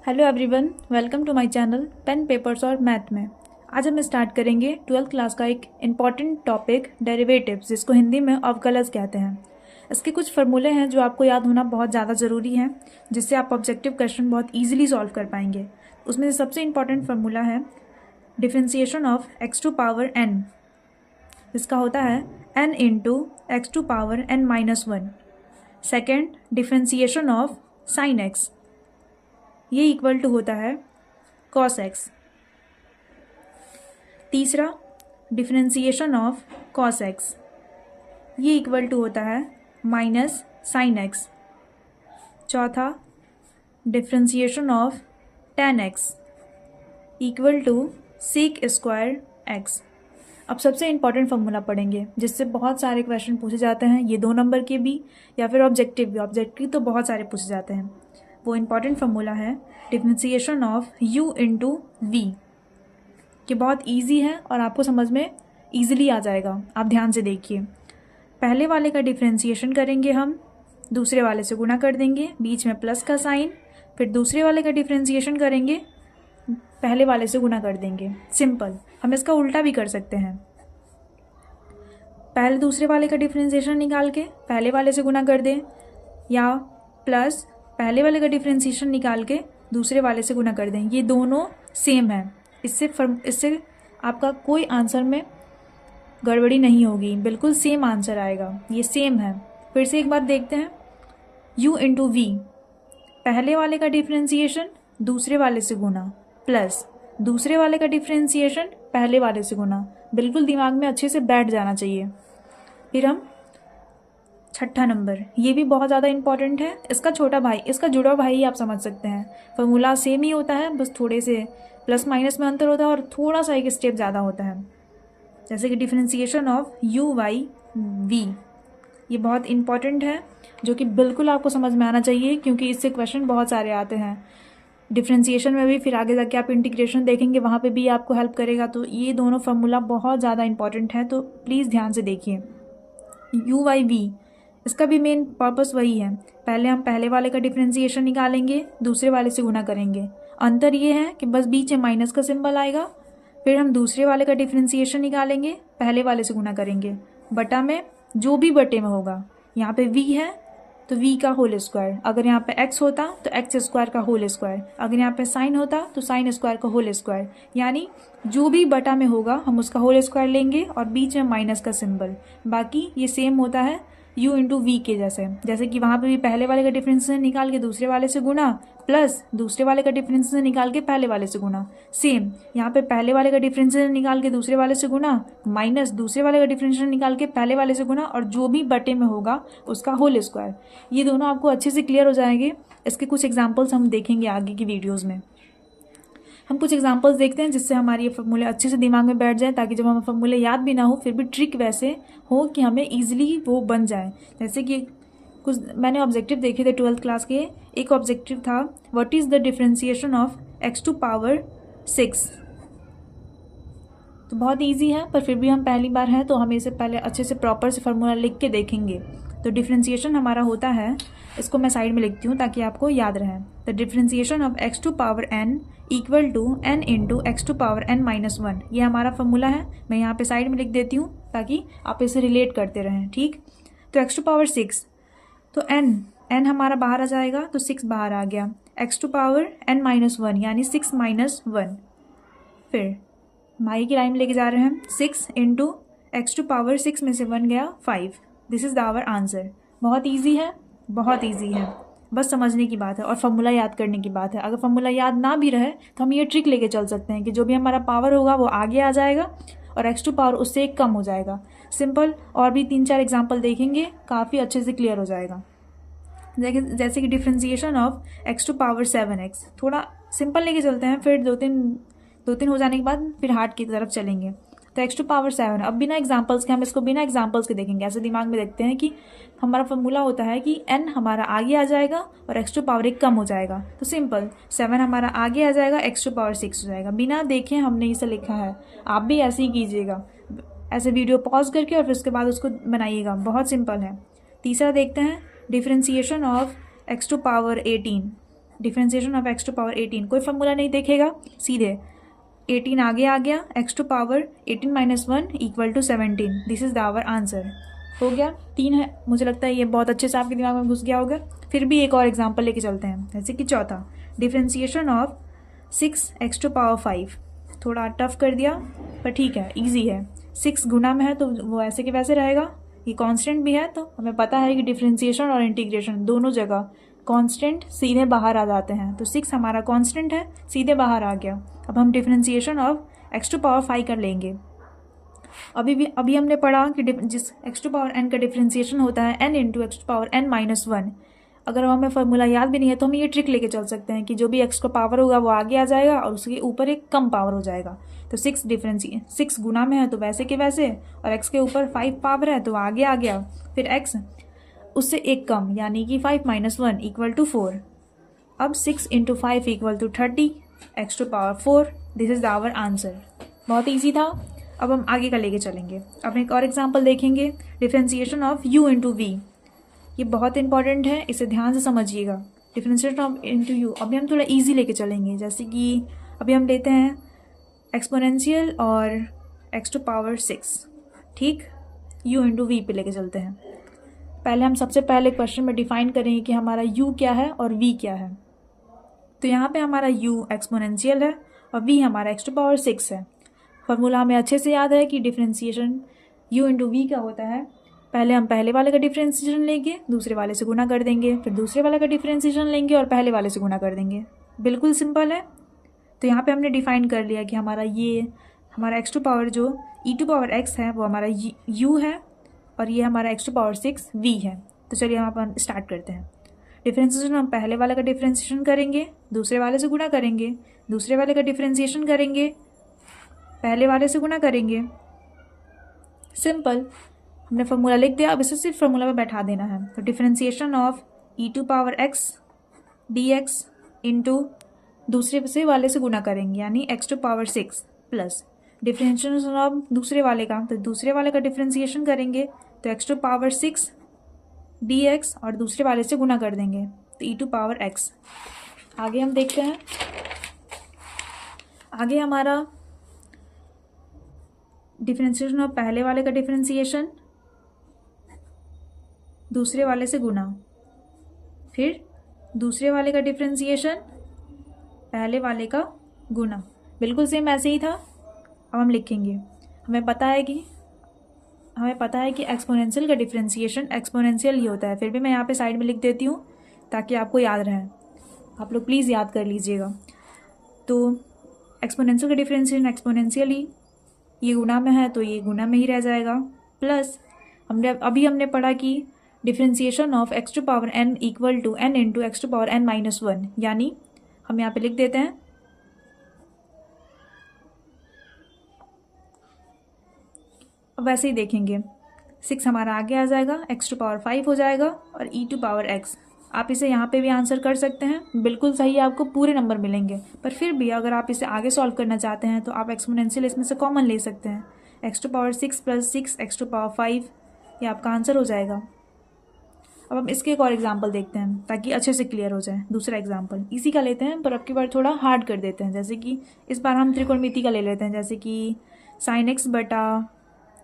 Hello everyone, welcome to my channel pen papers और math में। आज हम स्टार्ट करेंगे 12th क्लास का एक इम्पॉर्टेंट टॉपिक डेरिवेटिव्स, जिसको हिंदी में अवकलज कहते हैं। इसके कुछ फार्मूले हैं जो आपको याद होना बहुत ज़्यादा ज़रूरी है, जिससे आप ऑब्जेक्टिव क्वेश्चन बहुत ईजिली सॉल्व कर पाएंगे। उसमें से सबसे इम्पॉर्टेंट फार्मूला है differentiation of x to power n, जिसका होता है n into x to power n-1। Second, differentiation of sine x, ये इक्वल टू होता है cos x। तीसरा, डिफ्रेंसिएशन ऑफ cos x, ये इक्वल टू होता है माइनस साइन x। चौथा, differentiation of tan x equal to sec square x। अब सबसे इम्पॉर्टेंट फार्मूला पढ़ेंगे, जिससे बहुत सारे क्वेश्चन पूछे जाते हैं, ये 2 नंबर के भी या फिर ऑब्जेक्टिव भी। ऑब्जेक्टिव तो बहुत सारे पूछे जाते हैं। वो इम्पॉर्टेंट फार्मूला है differentiation of u into v. ये बहुत इजी है और आपको समझ में ईजिली आ जाएगा। आप ध्यान से देखिए। पहले वाले का डिफ्रेंसिएशन करेंगे हम, दूसरे वाले से गुणा कर देंगे, बीच में प्लस का साइन। फिर दूसरे वाले का डिफ्रेंसिएशन करेंगे, पहले वाले से गुणा कर देंगे। सिंपल। हम इसका उल्टा भी कर सकते हैं। पहले दूसरे वाले का डिफ्रेंसिएशन निकाल के पहले वाले से गुणा कर दें, या प्लस पहले वाले का डिफ्रेंसिएशन निकाल के दूसरे वाले से गुणा कर दें। ये दोनों सेम है। इससे आपका कोई आंसर में गड़बड़ी नहीं होगी, बिल्कुल सेम आंसर आएगा। ये सेम है। फिर से एक बार देखते हैं। u इंटू वी, पहले वाले का डिफ्रेंसिएशन दूसरे वाले से गुणा, प्लस दूसरे वाले का डिफ्रेंसिएशन पहले वाले से गुणा। बिल्कुल दिमाग में अच्छे से बैठ जाना चाहिए। फिर हम छठा नंबर, ये भी बहुत ज़्यादा इंपॉर्टेंट है। इसका छोटा भाई, इसका जुड़ा भाई ही आप समझ सकते हैं। फॉर्मूला सेम ही होता है, बस थोड़े से प्लस माइनस में अंतर होता है और थोड़ा सा एक स्टेप ज़्यादा होता है। जैसे कि डिफ्रेंसिएशन ऑफ u/v, ये बहुत इंपॉर्टेंट है, जो कि बिल्कुल आपको समझ में आना चाहिए, क्योंकि इससे क्वेश्चन बहुत सारे आते हैं डिफ्रेंसिएशन में भी। फिर आगे जाके आप इंटीग्रेशन देखेंगे, वहाँ पे भी आपको हेल्प करेगा। तो ये दोनों फार्मूला बहुत ज़्यादा इंपॉर्टेंट है, तो प्लीज़ ध्यान से देखिए। u/v, इसका भी मेन पर्पस वही है। पहले हम पहले वाले का डिफ्रेंसिएशन निकालेंगे, दूसरे वाले से गुणा करेंगे। अंतर ये है कि बस बीच में माइनस का सिंबल आएगा। फिर हम दूसरे वाले का डिफ्रेंसिएशन निकालेंगे, पहले वाले से गुणा करेंगे। बटा में जो भी बटे में होगा, यहाँ पे v है तो v का होल स्क्वायर। अगर यहाँ पे x होता तो x स्क्वायर का होल स्क्वायर। अगर यहाँ पे साइन होता तो साइन स्क्वायर का होल स्क्वायर। यानी जो भी बटा में होगा हम उसका होल स्क्वायर लेंगे और बीच में माइनस का सिंबल। बाकी ये सेम होता है u इंटू वी के जैसे कि वहाँ पे भी पहले वाले का डिफरेंशिएशन निकाल के दूसरे वाले से गुणा, प्लस दूसरे वाले का डिफरेंशिएशन निकाल के पहले वाले से गुणा। सेम यहाँ पे पहले वाले का डिफरेंशिएशन निकाल के दूसरे वाले से गुणा, माइनस दूसरे वाले का डिफरेंशिएशन निकाल के पहले वाले से गुणा, और जो भी बटे में होगा उसका होल स्क्वायर। ये दोनों आपको अच्छे से क्लियर हो जाएंगे। इसके कुछ एग्जाम्पल्स हम देखेंगे आगे की वीडियोज़ में। हम कुछ एग्जांपल्स देखते हैं, जिससे हमारी ये फार्मूले अच्छे से दिमाग में बैठ जाए, ताकि जब हमें फार्मूले याद भी ना हो फिर भी ट्रिक वैसे हो कि हमें ईजिली वो बन जाए। जैसे कि कुछ मैंने ऑब्जेक्टिव देखे थे 12th क्लास के। एक ऑब्जेक्टिव था, what is the differentiation of x to power 6। तो बहुत ईजी है, पर फिर भी हम पहली बार हैं तो हमें इसे पहले अच्छे से प्रॉपर से फार्मूला लिख के देखेंगे। तो डिफ्रेंसिएशन हमारा होता है, इसको मैं साइड में लिखती हूँ ताकि आपको याद रहे। The differentiation of x to power n equal to n into x to power n-1। ये हमारा फार्मूला है। मैं यहाँ पे साइड में लिख देती हूँ ताकि आप इसे रिलेट करते रहें। ठीक, तो x टू पावर 6, तो n हमारा बाहर आ जाएगा, तो 6 बाहर आ गया। x टू पावर n-1 यानी 6 माइनस 1। फिर माई की लाइन में लेके जा रहे हैं, 6 इंटू एक्स टू पावर 6 में से 1 गया 5। This is our answer. बहुत ईजी है, बहुत ईजी है, बस समझने की बात है और फार्मूला याद करने की बात है। अगर फार्मूला याद ना भी रहे तो हम ये ट्रिक लेके चल सकते हैं कि जो भी हमारा पावर होगा वो आगे आ जाएगा और एक्स टू पावर उससे एक कम हो जाएगा। सिंपल। और भी 3-4 एग्जाम्पल देखेंगे, काफ़ी अच्छे से क्लियर हो जाएगा। जैसे कि differentiation of x to power 7x, थोड़ा सिंपल लेके चलते हैं, फिर दो तीन हो जाने के बाद फिर हार्ड की तरफ चलेंगे। तो x टू पावर 7, अब बिना एग्जांपल्स के हम इसको बिना एग्जांपल्स के देखेंगे। ऐसे दिमाग में देखते हैं कि हमारा फॉर्मूला होता है कि n हमारा आगे आ जाएगा और x टू पावर 1 कम हो जाएगा। तो सिंपल, 7 हमारा आगे आ जाएगा, x टू पावर 6 हो जाएगा। बिना देखे हमने इसे लिखा है। आप भी ऐसे ही कीजिएगा, ऐसे वीडियो पॉज करके और फिर उसके बाद उसको बनाइएगा। बहुत सिंपल है। तीसरा देखते हैं, differentiation of x to power 18। Differentiation of x to power 18, कोई फॉर्मूला नहीं देखेगा, सीधे 18 आगे आ गया, x to power 18 minus 1 equal to 17, this is the our answer. हो गया, 3 है, मुझे लगता है ये बहुत अच्छे से आपके दिमाग में घुस गया होगा। फिर भी एक और एग्जांपल लेके चलते हैं, जैसे कि चौथा, differentiation of 6x to power 5, थोड़ा टफ कर दिया पर ठीक है, इजी है। 6 गुना में है तो वो ऐसे के वैसे रहेगा, ये कांस्टेंट भी है तो हमें पता है कि डिफ्रेंसिएशन और इंटीग्रेशन दोनों जगह कांस्टेंट सीधे बाहर आ जाते हैं, तो 6 हमारा कांस्टेंट है, सीधे बाहर आ गया। अब हम differentiation of x to power 5 कर लेंगे। अभी हमने पढ़ा कि जिस x टू पावर n का डिफ्रेंसिएशन होता है n into x to power n minus 1। अगर हमें फॉर्मूला याद भी नहीं है तो हम ये ट्रिक लेके चल सकते हैं कि जो भी x का पावर होगा वो आगे आ जाएगा और उसके ऊपर एक कम पावर हो जाएगा। तो 6 गुना में है तो वैसे के वैसे, और x के ऊपर 5 पावर है तो आगे आ गया, फिर x उससे एक कम यानी कि 5 माइनस 1 इक्वल टू 4। अब 6 into 5 equal to 30, x to power 4, this is our answer. बहुत ईजी था। अब हम आगे का लेके चलेंगे। अब एक और एग्जांपल देखेंगे, differentiation of u into v. ये बहुत इंपॉर्टेंट है, इसे ध्यान से समझिएगा। डिफ्रेंसिएशन ऑफ इंटू यू, अभी हम थोड़ा ईजी लेके चलेंगे, जैसे कि अभी हम लेते हैं एक्सपोनेंशियल और x टू पावर 6, ठीक, u इंटू वी पे लेके चलते हैं। पहले हम सबसे पहले क्वेश्चन में डिफाइन करेंगे कि हमारा u क्या है और v क्या है। तो यहाँ पे हमारा u एक्सपोनेंशियल है और v हमारा x टू पावर 6 है। फॉर्मूला हमें अच्छे से याद है कि डिफ्रेंसिएशन u इंटू वी क्या होता है। पहले हम पहले वाले का डिफ्रेंसिएशन लेंगे, दूसरे वाले से गुना कर देंगे, फिर दूसरे वाले का डिफ्रेंसिएशन लेंगे और पहले वाले से गुना कर देंगे। बिल्कुल सिंपल है। तो यहाँ पे हमने डिफाइन कर लिया कि हमारा x टू पावर जो e टू पावर x है वो हमारा u है और ये हमारा x टू पावर 6 v है। तो चलिए यहाँ पर स्टार्ट करते हैं। डिफ्रेंसिएशन हम पहले वाले का डिफ्रेंसिएशन करेंगे, दूसरे वाले से गुना करेंगे, दूसरे वाले का डिफ्रेंसिएशन करेंगे, पहले वाले से गुना करेंगे। सिंपल, हमने फॉर्मूला लिख दिया। अब इसे सिर्फ फॉर्मूला में बैठा देना है। तो differentiation of e to power x dx into दूसरे से वाले से गुना करेंगे यानी x to power 6 plus differentiation of दूसरे वाले का, तो दूसरे वाले का डिफ्रेंसिएशन करेंगे तो x टू पावर 6 dx और दूसरे वाले से गुना कर देंगे तो e टू पावर x। आगे हम देखते हैं, आगे हमारा डिफ्रेंसिएशन ऑफ पहले वाले का डिफ्रेंसिएशन दूसरे वाले से गुना, फिर दूसरे वाले का डिफ्रेंसिएशन पहले वाले का गुना, बिल्कुल सेम ऐसे ही था। अब हम लिखेंगे, हमें पता है कि एक्सपोनेंशियल का डिफ्रेंसिएशन एक्सपोनेंशियल ही होता है। फिर भी मैं यहाँ पे साइड में लिख देती हूँ ताकि आपको याद रहे। आप लोग प्लीज़ याद कर लीजिएगा। तो एक्सपोनेंशियल का डिफ्रेंसिएशन एक्सपोनेंशियल ही, ये गुना में है तो ये गुना में ही रह जाएगा, प्लस हमने पढ़ा कि differentiation of x to power n equal to n into x to power n minus 1, यानी हम यहाँ पे लिख देते हैं अब वैसे ही देखेंगे, 6 हमारा आगे आ जाएगा, x टू पावर 5 हो जाएगा और e टू पावर x। आप इसे यहाँ पे भी आंसर कर सकते हैं, बिल्कुल सही, आपको पूरे नंबर मिलेंगे। पर फिर भी अगर आप इसे आगे सॉल्व करना चाहते हैं तो आप एक्सपोनेंशियल इसमें से कॉमन ले सकते हैं, x to power 6 plus 6 x to power 5, ये आपका आंसर हो जाएगा। अब हम इसके एक और एग्जाम्पल देखते हैं ताकि अच्छे से क्लियर हो जाए। दूसरा एग्जाम्पल इसी का लेते हैं पर अब की बार थोड़ा हार्ड कर देते हैं, जैसे कि इस बार हम त्रिकोणमिति का ले लेते हैं, जैसे कि साइन एक्स बटा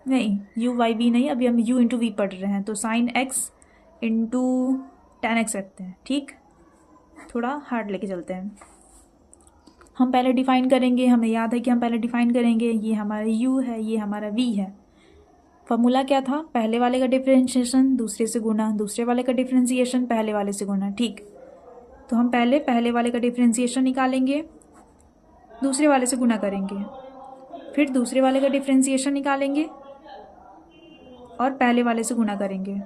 नहीं यू वाई वी नहीं, अभी हम u इंटू वी पढ़ रहे हैं तो sine x into ten x रखते हैं। ठीक, थोड़ा हार्ड लेके चलते हैं। हम पहले डिफाइन करेंगे, हमें याद है कि हम पहले डिफाइन करेंगे, ये हमारा u है, ये हमारा v है। फॉर्मूला क्या था, पहले वाले का डिफ्रेंशिएशन दूसरे से गुना, दूसरे वाले का डिफ्रेंशिएशन पहले वाले से गुना। ठीक, तो हम पहले वाले का डिफ्रेंशिएशन निकालेंगे, दूसरे वाले से गुना करेंगे, फिर दूसरे वाले का डिफ्रेंशिएशन निकालेंगे और पहले वाले से गुना करेंगे।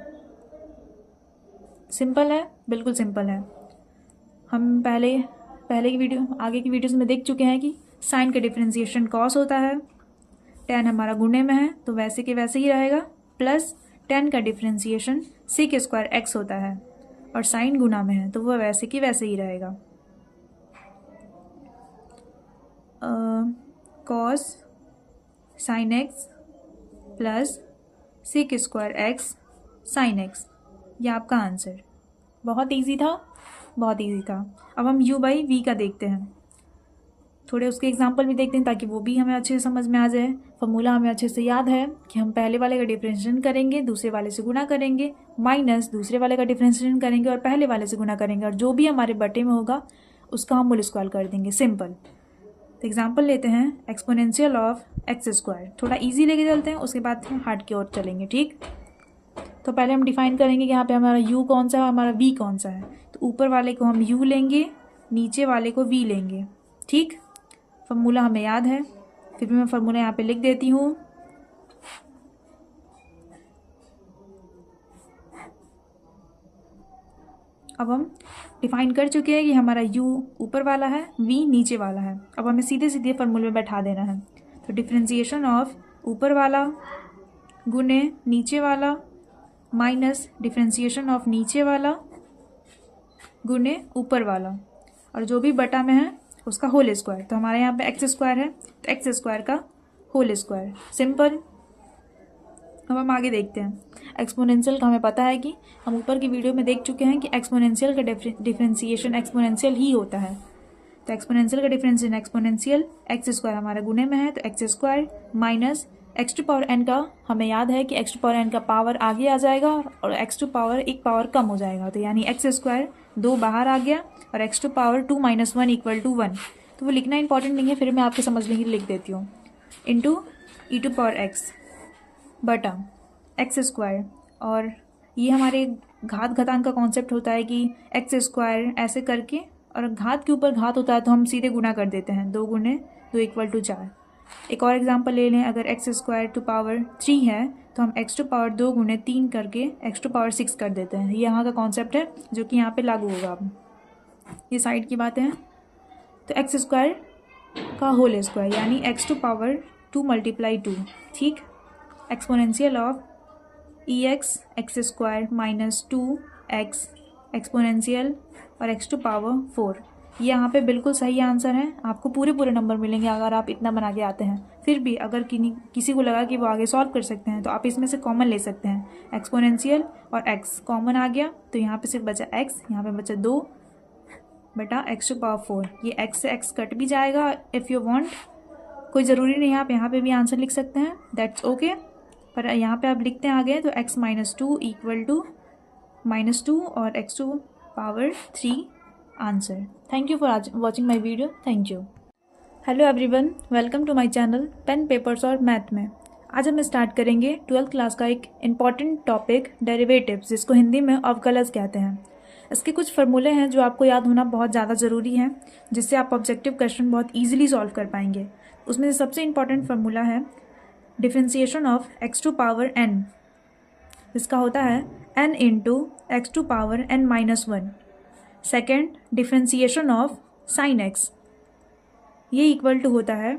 सिंपल है, बिल्कुल सिंपल है। हम पहले की वीडियो, आगे की वीडियोस में देख चुके हैं कि साइन का डिफ्रेंशिएशन कॉस होता है, टेन हमारा गुणे में है तो वैसे के वैसे ही रहेगा, प्लस टेन का डिफ्रेंशिएशन सेक स्क्वायर एक्स होता है और साइन गुना में है तो वह वैसे की वैसे ही रहेगा। Cos sine x plus sec square x sine x, ये आपका आंसर। बहुत इजी था। बहुत ईजी था। अब हम u बाई वी का देखते हैं, थोड़े उसके एग्जाम्पल भी देखते हैं ताकि वो भी हमें अच्छे से समझ में आ जाए। फॉर्मूला हमें अच्छे से याद है कि हम पहले वाले का डिफरेंशिएशन करेंगे, दूसरे वाले से गुना करेंगे, माइनस दूसरे वाले का डिफरेंशिएशन करेंगे और पहले वाले से गुना करेंगे, और जो भी हमारे बटे में होगा उसका हम होल स्क्वायर कर देंगे। सिंपल। तो एग्जाम्पल लेते हैं एक्सपोनेंशियल ऑफ एक्स स्क्वायर। थोड़ा ईजी लेके चलते हैं, उसके बाद हम हार्ड की ओर चलेंगे। ठीक, तो पहले हम डिफाइन करेंगे कि यहाँ पे हमारा u कौन सा है, हमारा v कौन सा है। तो ऊपर वाले को हम u लेंगे, नीचे वाले को v लेंगे। ठीक, फॉर्मूला हमें याद है, फिर भी मैं फॉर्मूला यहाँ पे लिख देती हूँ। अब हम डिफाइन कर चुके हैं कि हमारा u ऊपर वाला है, v नीचे वाला है। अब हमें सीधे सीधे फॉर्मूले में बैठा देना है। तो डिफरेंशिएशन ऑफ ऊपर वाला गुने नीचे वाला माइनस डिफरेंशिएशन ऑफ नीचे वाला गुने ऊपर वाला, और जो भी बटा में है उसका होल स्क्वायर। तो हमारे यहाँ पे एक्स स्क्वायर है, तो एक्स स्क्वायर का होल स्क्वायर। सिंपल। अब हम आगे देखते हैं एक्सपोनेंशियल का। हमें पता है कि हम ऊपर की वीडियो में देख चुके हैं कि एक्सपोनेंशियल का डिफरेंशिएशन एक्सपोनेंशियल ही होता है। तो एक्सपोनेंशियल का डिफरेंशिएशन एक्सपोनेंशियल, एक्स स्क्वायर हमारे गुने में है तो x square minus x to power n का हमें याद है कि एक्स टू पावर एन का पावर आगे आ जाएगा और एक्स टू पावर एक पावर कम हो जाएगा। तो यानी एक्स स्क्वायर 2 बाहर आ गया और एक्स टू पावर 2 - 1 = 1। तो वो लिखना इंपॉर्टेंट नहीं है, फिर मैं आपके समझने के लिए लिख देती हूँ। Into e to power x बटा एक्स स्क्वायर, और ये हमारे घात घातांक का कॉन्सेप्ट होता है कि एक्स स्क्वायर ऐसे करके, और घात के ऊपर घात होता है तो हम सीधे गुना कर देते हैं। 2 × 2 = 4। एक और एग्जांपल ले लें, अगर एक्स स्क्वायर टू पावर 3 है तो हम एक्स टू पावर 2 × 3 करके एक्स टू पावर 6 कर देते हैं। ये यहाँ का कॉन्सेप्ट है जो कि यहाँ पे लागू होगा। अब ये साइड की बातें हैं। तो एक्स स्क्वायर का होल स्क्वायर यानी एक्स टू पावर 2 × 2। ठीक, exponential of E x x square minus 2x exponential और एक्स टू पावर 4। ये यहाँ पे बिल्कुल सही आंसर है। आपको पूरे नंबर मिलेंगे अगर आप इतना बना के आते हैं। फिर भी अगर किसी को लगा कि वो आगे सॉल्व कर सकते हैं तो आप इसमें से कॉमन ले सकते हैं। एक्सपोनेंशियल और x कॉमन आ गया तो यहाँ पे सिर्फ बचा x, यहाँ पे बचा 2 बटा एक्स टू पावर 4। ये x से x कट भी जाएगा इफ़ यू वांट, कोई ज़रूरी नहीं है आप यहाँ पे भी आंसर लिख सकते हैं, दैट्स ओके। पर यहाँ पे आप लिखते हैं आगे तो x - 2 = -2 और x to power 3 answer. Thank you for watching my video. Thank you. Hello everyone, welcome to my channel pen papers और मैथ में। आज हम स्टार्ट करेंगे 12th क्लास का एक इम्पॉर्टेंट टॉपिक डेरिवेटिव्स, जिसको हिंदी में अवकलज कहते हैं। इसके कुछ फार्मूले हैं जो आपको याद होना बहुत ज़्यादा ज़रूरी है, जिससे आप ऑब्जेक्टिव क्वेश्चन बहुत ईजिली सॉल्व कर पाएंगे। उसमें से सबसे इम्पॉर्टेंट फार्मूला है differentiation of x to power n, इसका होता है n × x to power n - 1। Second, differentiation of sine x, ये इक्वल टू होता है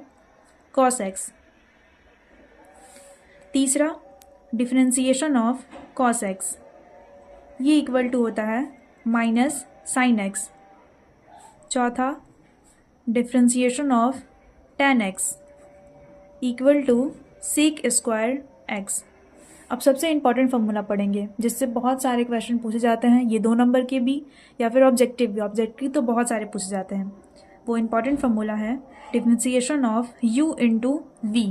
cos x। तीसरा, डिफरेंशिएशन ऑफ cos x, ये इक्वल टू होता है माइनस साइन x। चौथा, differentiation of tan x equal to sec square x। अब सबसे इम्पॉर्टेंट फार्मूला पढ़ेंगे जिससे बहुत सारे क्वेश्चन पूछे जाते हैं, ये 2 नंबर के भी या फिर ऑब्जेक्टिव भी। ऑब्जेक्टिव तो बहुत सारे पूछे जाते हैं। वो इम्पॉर्टेंट फार्मूला है डिफरेंशिएशन ऑफ u × v,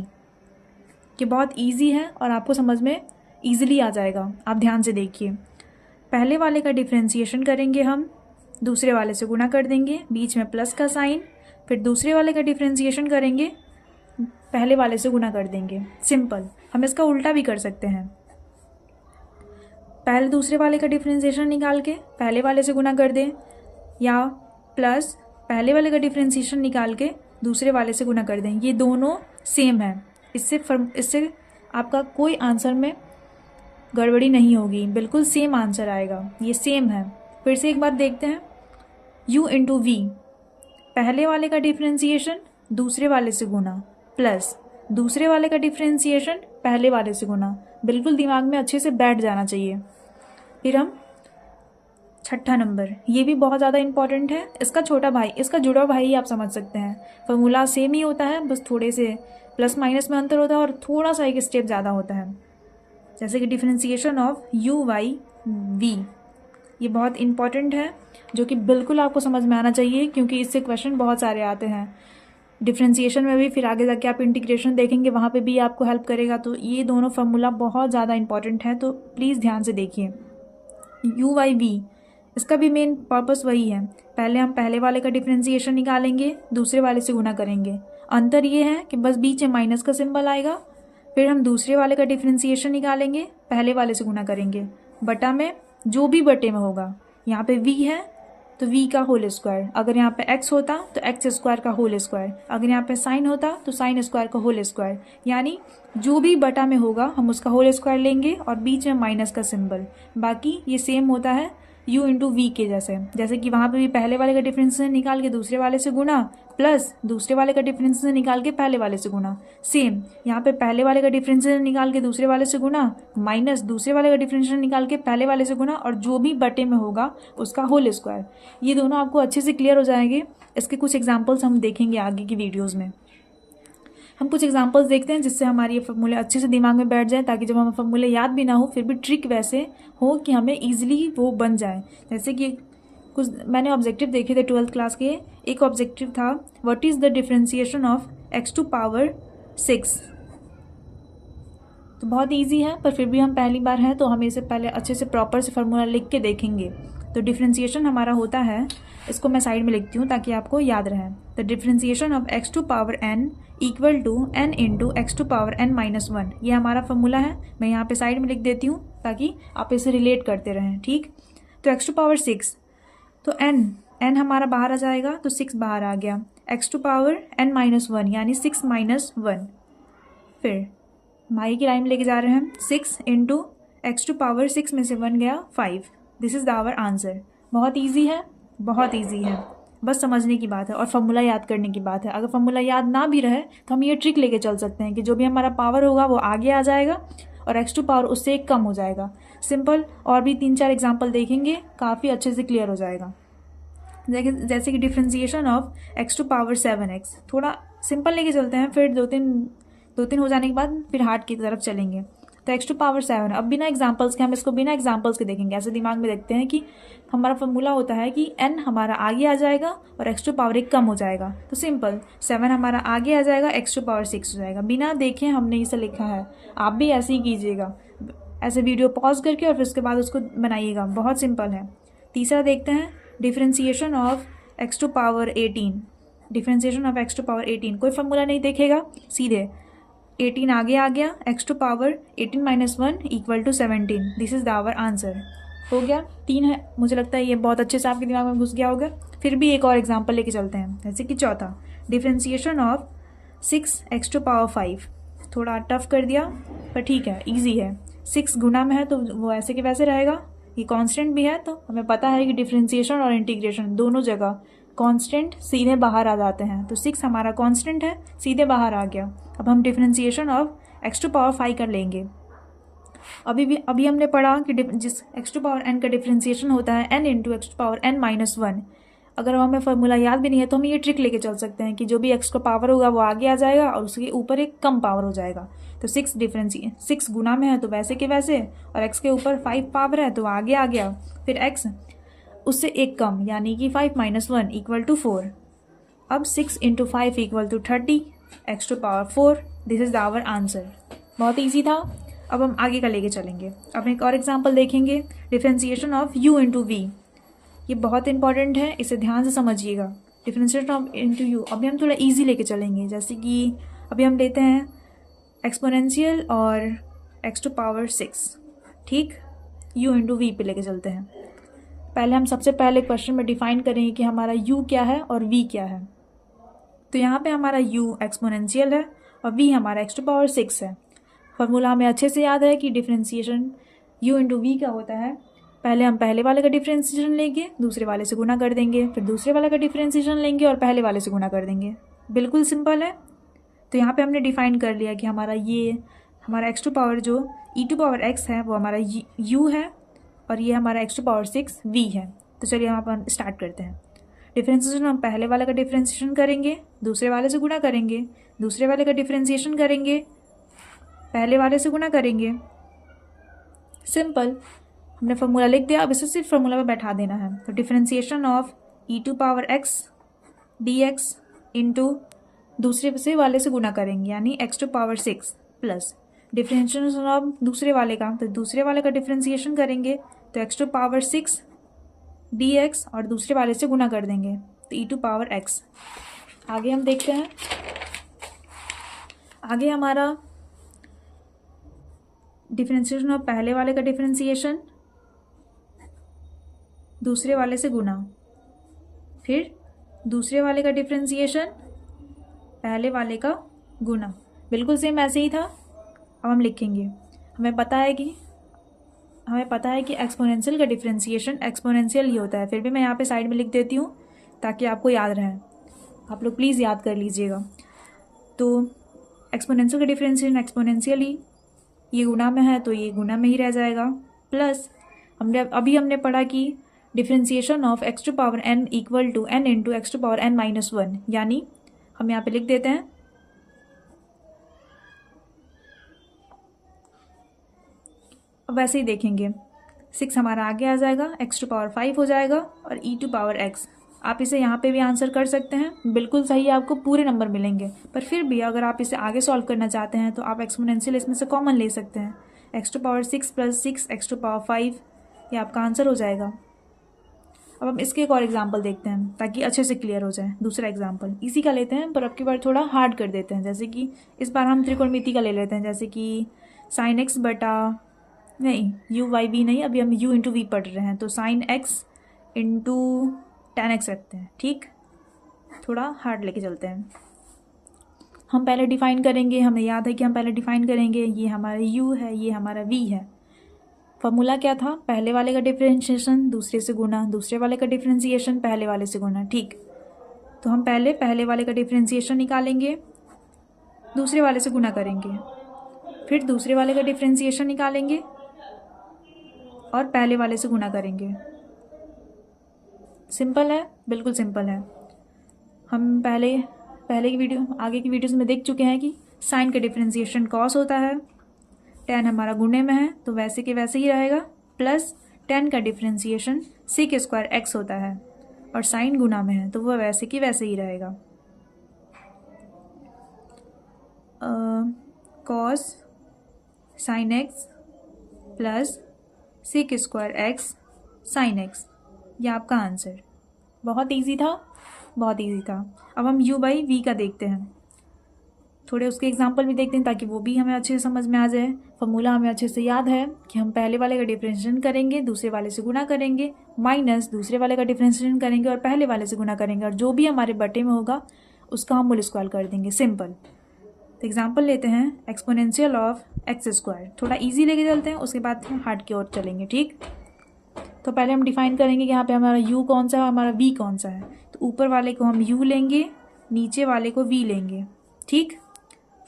कि बहुत इजी है और आपको समझ में ईजिली आ जाएगा। आप ध्यान से देखिए, पहले वाले का डिफरेंशिएशन करेंगे हम, दूसरे वाले से गुना कर देंगे, बीच में प्लस का साइन, फिर दूसरे वाले का डिफरेंशिएशन करेंगे, पहले वाले से गुना कर देंगे। सिंपल। हम इसका उल्टा भी कर सकते हैं, पहले दूसरे वाले का डिफरेंशिएशन निकाल के पहले वाले से गुना कर दें, या प्लस पहले वाले का डिफरेंशिएशन निकाल के दूसरे वाले से गुना कर दें। ये दोनों सेम है, इससे आपका कोई आंसर में गड़बड़ी नहीं होगी, बिल्कुल सेम आंसर आएगा। ये सेम है। फिर से एक बार देखते हैं, u × v, पहले वाले का डिफरेंशिएशन दूसरे वाले से गुना, प्लस दूसरे वाले का डिफरेंशिएशन पहले वाले से गुना। बिल्कुल दिमाग में अच्छे से बैठ जाना चाहिए। फिर हम छठा नंबर, ये भी बहुत ज़्यादा इंपॉर्टेंट है। इसका छोटा भाई, इसका जुड़ा भाई ही आप समझ सकते हैं। फॉर्मूला सेम ही होता है, बस थोड़े से प्लस माइनस में अंतर होता है और थोड़ा सा एक स्टेप ज़्यादा होता है। जैसे कि डिफरेंशिएशन ऑफ u/v, ये बहुत इंपॉर्टेंट है, जो कि बिल्कुल आपको समझ में आना चाहिए, क्योंकि इससे क्वेश्चन बहुत सारे आते हैं डिफ्रेंसिएशन में भी, फिर आगे जाके आप इंटीग्रेशन देखेंगे वहाँ पे भी आपको हेल्प करेगा। तो ये दोनों फार्मूला बहुत ज़्यादा इंपॉर्टेंट है, तो प्लीज़ ध्यान से देखिए। यू वाई वी, इसका भी मेन पर्पस वही है। पहले हम पहले वाले का डिफ्रेंसिएशन निकालेंगे, दूसरे वाले से गुना करेंगे। अंतर ये है कि बस बीच में माइनस का सिंबल आएगा। फिर हम दूसरे वाले का डिफ्रेंसिएशन निकालेंगे, पहले वाले से गुना करेंगे, बटा में जो भी बटे में होगा। यहाँ पे v है तो v का होल स्क्वायर, अगर यहाँ पे x होता तो x स्क्वायर का होल स्क्वायर, अगर यहाँ पे साइन होता तो साइन स्क्वायर का होल स्क्वायर, यानी जो भी बटा में होगा हम उसका होल स्क्वायर लेंगे और बीच में माइनस का सिंबल। बाकी ये सेम होता है u इंटू वी के जैसे कि वहाँ पे भी पहले वाले का डिफरेंशियल निकाल के दूसरे वाले से गुना, प्लस दूसरे वाले का डिफरेंशियल निकाल के पहले वाले से गुना। सेम यहाँ पे पहले वाले का डिफरेंशियल निकाल के दूसरे वाले से गुना, माइनस दूसरे वाले का डिफरेंशियल निकाल के पहले वाले से गुना, और जो भी बटे में होगा उसका होल स्क्वायर। ये दोनों आपको अच्छे से क्लियर हो जाएंगे। इसके कुछ एग्जाम्पल्स हम देखेंगे आगे की वीडियोज़ में। हम कुछ एग्जांपल्स देखते हैं जिससे हमारी ये फॉर्मूले अच्छे से दिमाग में बैठ जाए, ताकि जब हमें फॉर्मूले याद भी ना हो फिर भी ट्रिक वैसे हो कि हमें ईजिली वो बन जाए। जैसे कि कुछ मैंने ऑब्जेक्टिव देखे थे 12th क्लास के। एक ऑब्जेक्टिव था, what is the differentiation of x to power 6। तो बहुत ईजी है, पर फिर भी हम पहली बार हैं तो हमें इसे पहले अच्छे से प्रॉपर से फार्मूला लिख के देखेंगे। तो डिफरेंशिएशन हमारा होता है, इसको मैं साइड में लिखती हूँ ताकि आपको याद रहे। The differentiation of x to power n equal to n into x to power n minus 1। ये हमारा फार्मूला है, मैं यहाँ पे साइड में लिख देती हूँ ताकि आप इसे रिलेट करते रहें। ठीक, तो x टू पावर 6, तो n हमारा बाहर आ जाएगा तो 6 बाहर आ गया। x to power n minus 1 यानी 6 माइनस 1। फिर माई की लाइन में लेके जा रहे हैं, 6 इंटू एक्स टू पावर 6 में से 1 गया 5। This is the our answer. बहुत ईजी है, बहुत ईजी है, बस समझने की बात है और फॉर्मूला याद करने की बात है। अगर फॉर्मूला याद ना भी रहे तो हम ये ट्रिक लेके चल सकते हैं कि जो भी हमारा पावर होगा वो आगे आ जाएगा और एक्स टू पावर उससे एक कम हो जाएगा। सिंपल, और भी 3-4 एग्जाम्पल देखेंगे, काफ़ी अच्छे से क्लियर हो जाएगा। जैसे कि differentiation of x to power 7x, थोड़ा सिंपल लेके चलते हैं, फिर दो तीन हो जाने के बाद फिर हार्ड की तरफ चलेंगे। तो एक्स टू पावर 7, अब बिना एग्जाम्पल्स के हम इसको बिना एग्जाम्पल्स के देखेंगे। ऐसे दिमाग में देखते हैं कि हमारा फॉर्मूला होता है कि n हमारा आगे आ जाएगा और एक्स टू पावर 1 कम हो जाएगा। तो सिंपल, 7 हमारा आगे आ जाएगा, एक्स टू पावर 6 हो जाएगा। बिना देखे हमने इसे लिखा है, आप भी ऐसे ही कीजिएगा, ऐसे वीडियो पॉज करके और फिर उसके बाद उसको बनाइएगा। बहुत सिंपल है। तीसरा देखते हैं, differentiation of x to power 18। Differentiation of x to power 18, कोई फॉर्मूला नहीं देखेगा, सीधे 18 आगे आ गया, x to power 18 minus 1 equal to 17। This is the our answer. हो गया, 3 है, मुझे लगता है ये बहुत अच्छे से आपके दिमाग में घुस गया होगा। फिर भी एक और एग्जांपल लेके चलते हैं, जैसे कि चौथा, differentiation of 6 x to power 5। थोड़ा टफ कर दिया पर ठीक है, ईजी है। 6 गुना में है तो वो ऐसे के वैसे रहेगा, ये कांस्टेंट भी है तो हमें पता है कि डिफरेंशिएशन और इंटीग्रेशन दोनों जगह कांस्टेंट सीधे बाहर आ जाते हैं। तो 6 हमारा कांस्टेंट है, सीधे बाहर आ गया। अब हम differentiation of x to power 5 कर लेंगे। अभी हमने पढ़ा कि जिस एक्स टू पावर n का डिफरेंशिएशन होता है n into x to power n minus 1। अगर हमें फॉर्मूला याद भी नहीं है तो हम ये ट्रिक लेके चल सकते हैं कि जो भी एक्स का पावर होगा वो आगे आ जाएगा और उसके ऊपर एक कम पावर हो जाएगा। तो 6 गुना में है तो वैसे के वैसे, और एक्स के ऊपर 5 पावर है तो आगे आ गया। फिर एक्स उससे एक कम, यानी कि 5 माइनस 1 इक्वल टू 4। अब 6 into 5 equal to 30, x to power 4। This is our answer. बहुत ईजी था। अब हम आगे का लेके चलेंगे। अब एक और एग्जांपल देखेंगे, differentiation of u into v. ये बहुत इंपॉर्टेंट है, इसे ध्यान से समझिएगा। Differentiation of into u. अभी हम थोड़ा ईजी लेके चलेंगे, जैसे कि अभी हम लेते हैं एक्सपोनेंशियल और एक्स टू पावर 6। ठीक, u इंटू वी पे लेके चलते हैं। पहले हम सबसे पहले क्वेश्चन में डिफाइन करेंगे कि हमारा u क्या है और v क्या है। तो यहाँ पे हमारा u एक्सपोनेंशियल है और v हमारा एक्स टू पावर 6 है। फॉर्मूला हमें अच्छे से याद है कि डिफरेंशिएशन u इंटू वी क्या होता है। पहले हम पहले वाले का डिफरेंशिएशन लेंगे, दूसरे वाले से गुना कर देंगे, फिर दूसरे वाले का डिफरेंशिएशन लेंगे और पहले वाले से गुना कर देंगे। बिल्कुल सिंपल है। तो यहाँ पे हमने डिफाइन कर लिया कि हमारा एक्स टू पावर जो e टू पावर x है वो हमारा u है और ये हमारा एक्स टू पावर 6 v है। तो चलिए यहाँ पर स्टार्ट करते हैं। डिफरेंशिएशन हम पहले वाले का डिफरेंशिएशन करेंगे, दूसरे वाले से गुना करेंगे, दूसरे वाले का डिफरेंशिएशन करेंगे, पहले वाले से गुना करेंगे। सिंपल, हमने फार्मूला लिख दिया, अब इसे सिर्फ फार्मूला में बैठा देना है। तो differentiation of e to power x d x into दूसरे से वाले से गुना करेंगे यानी x to power 6 plus differentiation of दूसरे वाले का, तो दूसरे वाले का डिफ्रेंसिएशन करेंगे तो x to power 6 d x और दूसरे वाले से गुना कर देंगे तो ई टू पावर एक्स। आगे हम देखते हैं, आगे हमारा डिफ्रेंसिएशन ऑफ पहले वाले का डिफ्रेंसिएशन दूसरे वाले से गुना, फिर दूसरे वाले का डिफ्रेंसिएशन पहले वाले का गुना, बिल्कुल सेम ऐसे ही था। अब हम लिखेंगे, हमें पता है कि एक्सपोनेंशियल का डिफ्रेंसिएशन एक्सपोनेंशियल ही होता है, फिर भी मैं यहाँ पे साइड में लिख देती हूँ ताकि आपको याद रहे, आप लोग प्लीज़ याद कर लीजिएगा। तो एक्सपोनेंशियल का डिफ्रेंसिएशन एक्सपोनेंशियल ही, ये गुना में है तो ये गुना में ही रह जाएगा, प्लस हमने पढ़ा कि differentiation of x to power n equal to n into x to power n minus 1, यानी हम यहाँ पे लिख देते हैं अब वैसे ही देखेंगे 6 हमारा आगे आ जाएगा, एक्स टू पावर 5 हो जाएगा और ई टू पावर एक्स। आप इसे यहाँ पे भी आंसर कर सकते हैं, बिल्कुल सही आपको पूरे नंबर मिलेंगे, पर फिर भी अगर आप इसे आगे सॉल्व करना चाहते हैं तो आप एक्सपोनेंशियल इसमें से कॉमन ले सकते हैं, x to power 6 plus 6 x to power 5, ये आपका आंसर हो जाएगा। अब हम इसके एक और एग्जाम्पल देखते हैं ताकि अच्छे से क्लियर हो जाए। दूसरा एग्जाम्पल इसी का लेते हैं, पर अब की बार थोड़ा हार्ड कर देते हैं, जैसे कि इस बार हम त्रिकोणमिति का ले लेते हैं, जैसे कि साइन एक्स बटा नहीं यू वाई वी नहीं, अभी हम यू इंटू वी पढ़ रहे हैं, तो sine x into ten x रखते हैं। ठीक, थोड़ा हार्ड लेके चलते हैं। हम पहले डिफाइन करेंगे, हमें याद है कि हम पहले डिफाइन करेंगे, ये हमारा यू है, ये हमारा वी है। फॉर्मूला क्या था, पहले वाले का डिफरेंशिएशन दूसरे से गुना, दूसरे वाले का डिफरेंशिएशन पहले वाले से गुना। ठीक, तो हम पहले वाले का डिफरेंशिएशन निकालेंगे, दूसरे वाले से गुना करेंगे, फिर दूसरे वाले का डिफरेंशिएशन निकालेंगे और पहले वाले से गुना करेंगे। सिंपल है, बिल्कुल सिंपल है। हम पहले की वीडियो, आगे की वीडियोस में देख चुके हैं कि साइन का डिफरेंशिएशन कॉस होता है, टेन हमारा गुणे में है तो वैसे के वैसे ही रहेगा, प्लस टेन का डिफरेंशिएशन सेक स्क्वायर एक्स होता है और साइन गुना में है तो वह वैसे की वैसे ही रहेगा। Cos sine x plus sec square x sine x, ये आपका आंसर। बहुत इजी था, बहुत इजी था। अब हम u बाई वी का देखते हैं, थोड़े उसके एग्जाम्पल भी देखते हैं ताकि वो भी हमें अच्छे से समझ में आ जाए। फॉर्मूला हमें अच्छे से याद है कि हम पहले वाले का डिफरेंशिएशन करेंगे, दूसरे वाले से गुना करेंगे, माइनस दूसरे वाले का डिफरेंशिएशन करेंगे और पहले वाले से गुना करेंगे, और जो भी हमारे बटे में होगा उसका हम होल स्क्वायर कर देंगे। सिंपल। तो एग्जाम्पल लेते हैं, एक्सपोनेंशियल ऑफ एक्स स्क्वायर, थोड़ा ईजी लेके चलते हैं, उसके बाद हम हार्ड की ओर चलेंगे। ठीक, तो पहले हम डिफाइन करेंगे कि यहाँ पे हमारा u कौन सा है, हमारा v कौन सा है। तो ऊपर वाले को हम u लेंगे, नीचे वाले को v लेंगे। ठीक,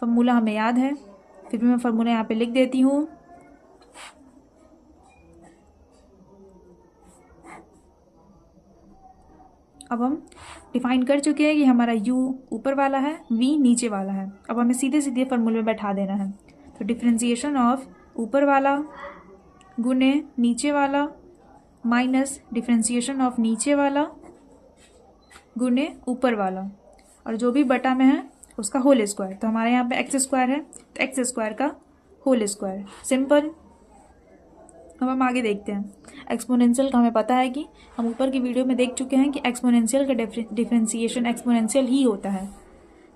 फॉर्मूला हमें याद है, फिर भी मैं फॉर्मूला यहाँ पे लिख देती हूँ। अब हम डिफाइन कर चुके हैं कि हमारा u ऊपर वाला है, v नीचे वाला है। अब हमें सीधे सीधे फॉर्मूले में बैठा देना है। तो डिफरेंशिएशन ऑफ ऊपर वाला गुने नीचे वाला माइनस डिफरेंशिएशन ऑफ नीचे वाला गुने ऊपर वाला, और जो भी बटा में है उसका होल स्क्वायर। तो हमारे यहाँ पे एक्स स्क्वायर है तो एक्स स्क्वायर का होल स्क्वायर। सिंपल। अब हम आगे देखते हैं एक्सपोनेंशियल का। हमें पता है कि हम ऊपर की वीडियो में देख चुके हैं कि एक्सपोनेंशियल का डिफरेंशिएशन एक्सपोनेंशियल ही होता है।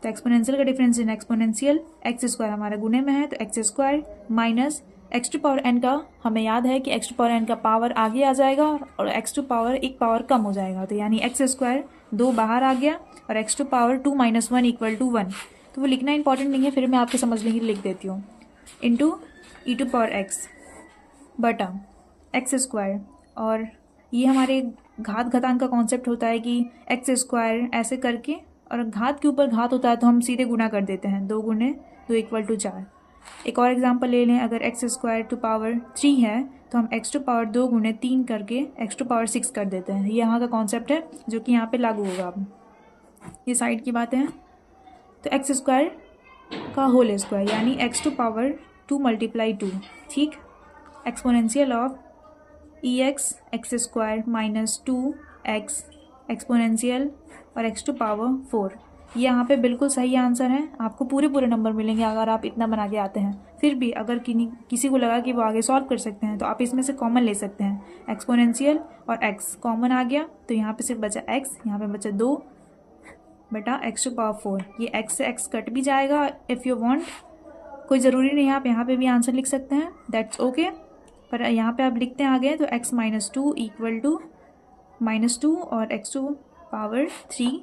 तो एक्सपोनेंशियल का डिफरेंशिएशन एक्सपोनेंशियल, एक्स स्क्वायर हमारे गुणे में है तो x square minus x to power n का, हमें याद है कि एक्स टू पावर एन का पावर आगे आ जाएगा और एक्स टू पावर एक पावर कम हो जाएगा, तो यानी एक्स स्क्वायर 2 बाहर आ गया और x to power 2 minus 1 equal to 1। तो वो लिखना इंपॉर्टेंट नहीं है, फिर मैं आपके समझने के लिए लिख देती हूँ। Into e to power x बटा एक्स स्क्वायर, और ये हमारे घात घातांक का कॉन्सेप्ट होता है कि एक्स स्क्वायर ऐसे करके, और घात के ऊपर घात होता है तो हम सीधे गुना कर देते हैं, 2 गुने 2 इक्वल टू 4। एक और एग्जांपल ले लें, अगर एक्स स्क्वायर टू पावर 3 है तो हम एक्स टू पावर 2 गुने 3 करके एक्स टू पावर 6 कर देते हैं। ये यहाँ का कॉन्सेप्ट है जो कि यहाँ पे लागू होगा। अब ये साइड की बातें हैं। तो एक्स स्क्वायर का होल स्क्वायर यानी एक्स टू पावर 2 मल्टीप्लाई 2। ठीक, exponential of E x square minus 2x exponential और x⁴। ये यहाँ पे बिल्कुल सही आंसर है। आपको पूरे नंबर मिलेंगे अगर आप इतना बना के आते हैं। फिर भी अगर किसी को लगा कि वो आगे सॉल्व कर सकते हैं तो आप इसमें से कॉमन ले सकते हैं। एक्सपोनेंशियल और x कॉमन आ गया तो यहाँ पे सिर्फ बचा x, यहाँ पे बचा 2 बटा x⁴। ये x से x कट भी जाएगा इफ़ यू वांट, कोई ज़रूरी नहीं है आप यहाँ पे भी आंसर लिख सकते हैं, दैट्स ओके। पर यहाँ पे आप लिखते हैं आगे तो x - 2 इक्वल टू -2 और x⁴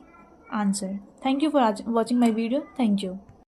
answer. Thank you for watching my video. Thank you.